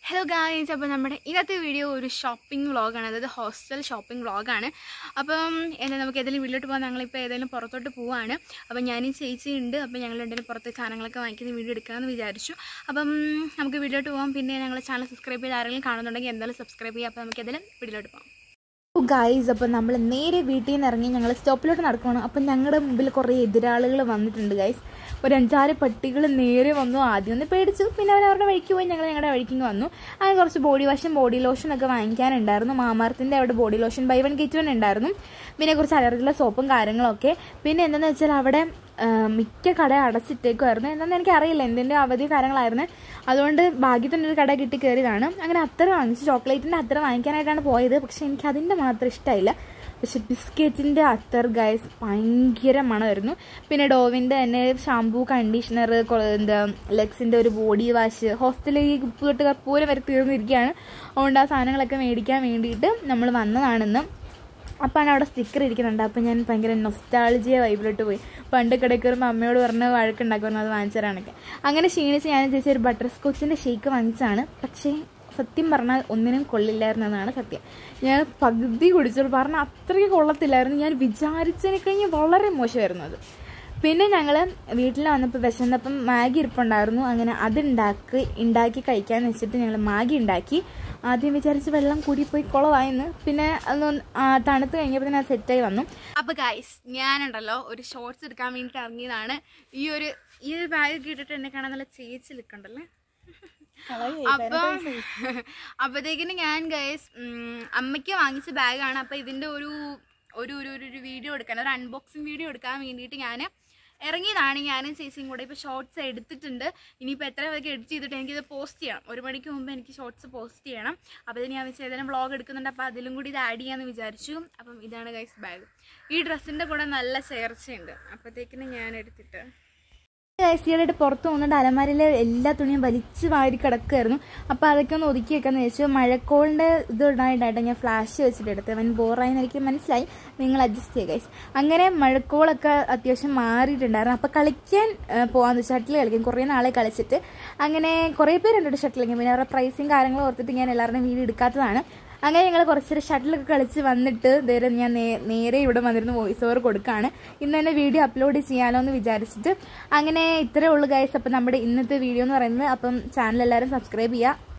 Hello guys, അപ്പോൾ നമ്മുടെ ഇന്നത്തെ വീഡിയോ ഒരു ഷോപ്പിംഗ് വ്ളോഗാണ്. അതായത് ഹോസ്റ്റൽ ഷോപ്പിംഗ് വ്ളോഗാണ്. അപ്പം നമുക്ക് ഏതെങ്കിലും വീട്ടിലോട്ട് പോകാൻ ഞങ്ങളിപ്പോൾ ഏതെങ്കിലും പുറത്തോട്ട് പോവുകയാണ്. അപ്പം ഞാനും ചേച്ചിയുണ്ട്. അപ്പം ഞങ്ങൾ രണ്ടുപേരും പുറത്ത് സാധനങ്ങളൊക്കെ വാങ്ങിക്കുന്ന വീഡിയോ എടുക്കാമെന്ന് വിചാരിച്ചു. അപ്പം നമുക്ക് വീഡിയോട്ട് പോകാം. പിന്നെ ഞങ്ങളുടെ ചാനൽ സബ്സ്ക്രൈബ് ചെയ്ത് ആരെങ്കിലും കാണുന്നുണ്ടെങ്കിൽ എന്തായാലും സബ്സ്ക്രൈബ് ചെയ്യുക. അപ്പോൾ നമുക്ക് ഏതെങ്കിലും വീഡിയോട്ട് പോകാം. ഗായ്സ്, അപ്പോൾ നമ്മൾ നേരെ വീട്ടിൽ നിന്ന് ഇറങ്ങി ഞങ്ങൾ സ്റ്റോപ്പിലോട്ട് നടക്കുകയാണ്. അപ്പം ഞങ്ങളുടെ മുമ്പിൽ കുറേ എതിരാളികൾ വന്നിട്ടുണ്ട് ഗായ്സ്. ഒരു 5-6 പട്ടികൾ നേരെ വന്നു. ആദ്യം ഒന്ന് പേടിച്ചു, പിന്നെ അവരവരുടെ വഴിക്ക് പോയി. ഞങ്ങളുടെ വഴിക്ക് വന്നു. അങ്ങനെ കുറച്ച് ബോഡി വാഷും ബോഡി ലോഷനൊക്കെ വാങ്ങിക്കാനുണ്ടായിരുന്നു. മാമാർത്തിൻ്റെ അവിടെ ബോഡി ലോഷൻ ബൈ 1 get 1 ഉണ്ടായിരുന്നു. പിന്നെ കുറച്ച് അലർജിയുള്ള സോപ്പും കാര്യങ്ങളൊക്കെ. പിന്നെ എന്താണെന്ന് വെച്ചാൽ അവിടെ മിക്ക കട അടച്ചിട്ടേക്കുമായിരുന്നു. എന്താണെന്ന് എനിക്കറിയില്ല, എന്തിൻ്റെ അവധി കാര്യങ്ങളായിരുന്നു. അതുകൊണ്ട് ഭാഗ്യത്തിൻ്റെ ഒരു കട കിട്ടി കയറിയതാണ്. അങ്ങനെ അത്ര വാങ്ങിച്ചു. ചോക്ലേറ്റിൻ്റെ അത്ര വാങ്ങിക്കാനായിട്ടാണ് പോയത്. പക്ഷേ എനിക്ക് അതിൻ്റെ മാത്രം ഇഷ്ടമായില്ല. പക്ഷെ ബിസ്ക്കറ്റിൻ്റെ അത്തർ ഗൈസ് ഭയങ്കര മണമായിരുന്നു. പിന്നെ ഡോവിൻ്റെ തന്നെ ഷാമ്പൂ, കണ്ടീഷണർ, ലെക്സിൻ്റെ ഒരു ബോഡി വാഷ്. ഹോസ്റ്റലിൽ ഈ ഉപ്പ് തൊട്ട് കർപ്പൂരം വരെ തീർന്നിരിക്കുകയാണ്. അതുകൊണ്ട് ആ സാധനങ്ങളൊക്കെ മേടിക്കാൻ വേണ്ടിയിട്ട് നമ്മൾ വന്നതാണെന്ന്. അപ്പോൾ അവിടെ സ്റ്റിക്കർ ഇരിക്കുന്നുണ്ട്. അപ്പോൾ ഞാൻ ഭയങ്കര നൊസ്റ്റാൾജിയ വൈബിലോട്ട് പോയി. പണ്ട് കിടക്ക് വരുമ്പോൾ അമ്മയോട് പറഞ്ഞ് വഴക്കുണ്ടാക്കുമായിരുന്നു അത് വാങ്ങിച്ചു തരാനൊക്കെ. അങ്ങനെ ക്ഷീണിച്ച് ഞാൻ ചേച്ചി ഒരു ബട്ടർ സ്കോച്ചിൻ്റെ ഷേക്ക് വാങ്ങിച്ചതാണ്. പക്ഷേ സത്യം പറഞ്ഞാൽ ഒന്നിനും കൊള്ളില്ലായിരുന്നെന്നാണ് സത്യം. ഞാൻ പകുതി കുടിച്ചോളൂ, പറഞ്ഞാൽ അത്രയ്ക്ക് കൊള്ളത്തില്ലായിരുന്നു. ഞാൻ വിചാരിച്ചതിനെ കഴിഞ്ഞ് വളരെ മോശമായിരുന്നു അത്. പിന്നെ ഞങ്ങൾ വീട്ടിൽ വന്നപ്പോൾ വിശന്നപ്പം മാഗി ഇരിപ്പുണ്ടായിരുന്നു. അങ്ങനെ അത് ഉണ്ടാക്കി കഴിക്കാമെന്ന് വെച്ചിട്ട് ഞങ്ങൾ മാഗി ഉണ്ടാക്കി. ആദ്യം വിചാരിച്ച് വെള്ളം കൂടിപ്പോയി കുളമായെന്ന്. പിന്നെ അതൊന്ന് തണുത്ത് കഴിഞ്ഞപ്പോൾ തന്നെ അത് സെറ്റായി വന്നു. അപ്പോൾ ഗൈസ്, ഞാനുണ്ടല്ലോ ഒരു ഷോർട്സ് എടുക്കാൻ വേണ്ടിയിട്ട് ഇറങ്ങിയതാണ്. ഈ ഒരു ബാഗ് ഇട്ടിട്ട് എന്നെ കാണാൻ നല്ല ചേച്ചി നിൽക്കണ്ടല്ലേ. അപ്പം അപ്പോഴത്തേക്കിന് ഞാൻ ഗൈസ് അമ്മയ്ക്ക് വാങ്ങിച്ച ബാഗാണ്. അപ്പോൾ ഇതിൻ്റെ ഒരു വീഡിയോ എടുക്കാൻ, ഒരു അൺബോക്സിങ് വീഡിയോ എടുക്കാൻ വേണ്ടിയിട്ട് ഞാൻ ഇറങ്ങിയതാണ്. ഞാനും ചേച്ചിയും കൂടെ. ഇപ്പോൾ ഷോർട്സ് എടുത്തിട്ടുണ്ട്. ഇനിയിപ്പോൾ എത്ര പേർക്ക് എഡിറ്റ് ചെയ്തിട്ട് എനിക്കിത് പോസ്റ്റ് ചെയ്യണം. 1 മണിക്ക് മുമ്പ് എനിക്ക് ഷോർട്സ് പോസ്റ്റ് ചെയ്യണം. അപ്പോൾ ഇതിന് ഞാൻ വെച്ച് ഏതെങ്കിലും വ്ളോഗ് എടുക്കുന്നുണ്ട്. അപ്പോൾ അതിലും കൂടി ഇത് ആഡ് ചെയ്യാമെന്ന് വിചാരിച്ചു. അപ്പം ഇതാണ് ഗൈസ് ബാഗ്. ഈ ഡ്രസ്സിൻ്റെ കൂടെ നല്ല ചേർച്ചയുണ്ട്. അപ്പോഴത്തേക്കിന് ഞാൻ എടുത്തിട്ട് ഈയിടെ പുറത്ത് വന്നിട്ട് അലമാരയിലെ എല്ലാ തുണിയും വലിച്ച് വാരി കിടക്കുമായിരുന്നു. അപ്പോൾ അതൊക്കെ ഒന്ന് ഒതുക്കി വെക്കാമെന്ന് വെച്ചു. മഴക്കോളിൻ്റെ ഇത് ഇടാനായിട്ടായിട്ട് ഞാൻ ഫ്ലാഷ് വെച്ചിട്ട് എടുത്ത്. അവൻ ബോറായെന്ന് എനിക്ക് മനസ്സിലായി. നിങ്ങൾ അഡ്ജസ്റ്റ് ചെയ്യുക ഗൈസ്. അങ്ങനെ മഴക്കോളൊക്കെ അത്യാവശ്യം മാറിയിട്ടുണ്ടായിരുന്നു. അപ്പോൾ കളിക്കാൻ പോകാമെന്ന്, ഷട്ടിൽ കളിക്കാൻ കുറേ നാളെ കളിച്ചിട്ട്. അങ്ങനെ കുറേ പേരുണ്ട് ഷട്ടിൽ കളിക്കാൻ. പിന്നെ അവരുടെ പ്രൈസും കാര്യങ്ങളും ഓർത്തിട്ട് ഞാൻ എല്ലാവരുടെയും വീഡിയോ എടുക്കാത്തതാണ്. അങ്ങനെ ഞങ്ങൾ കുറച്ചൊരു ഷട്ടിലൊക്കെ കളിച്ച് വന്നിട്ട് ഞാൻ നേരെ ഇവിടെ വന്നിരുന്ന് വോയിസ് ഓവർ കൊടുക്കുകയാണ്. ഇന്ന് തന്നെ വീഡിയോ അപ്ലോഡ് ചെയ്യാമല്ലോ എന്ന് വിചാരിച്ചിട്ട്. അങ്ങനെ ഇത്രയേ ഉള്ളൂ ഗൈസ്. അപ്പം നമ്മുടെ ഇന്നത്തെ വീഡിയോ എന്ന് പറയുന്നത്. അപ്പം ചാനൽ എല്ലാവരും സബ്സ്ക്രൈബ് ചെയ്യുക.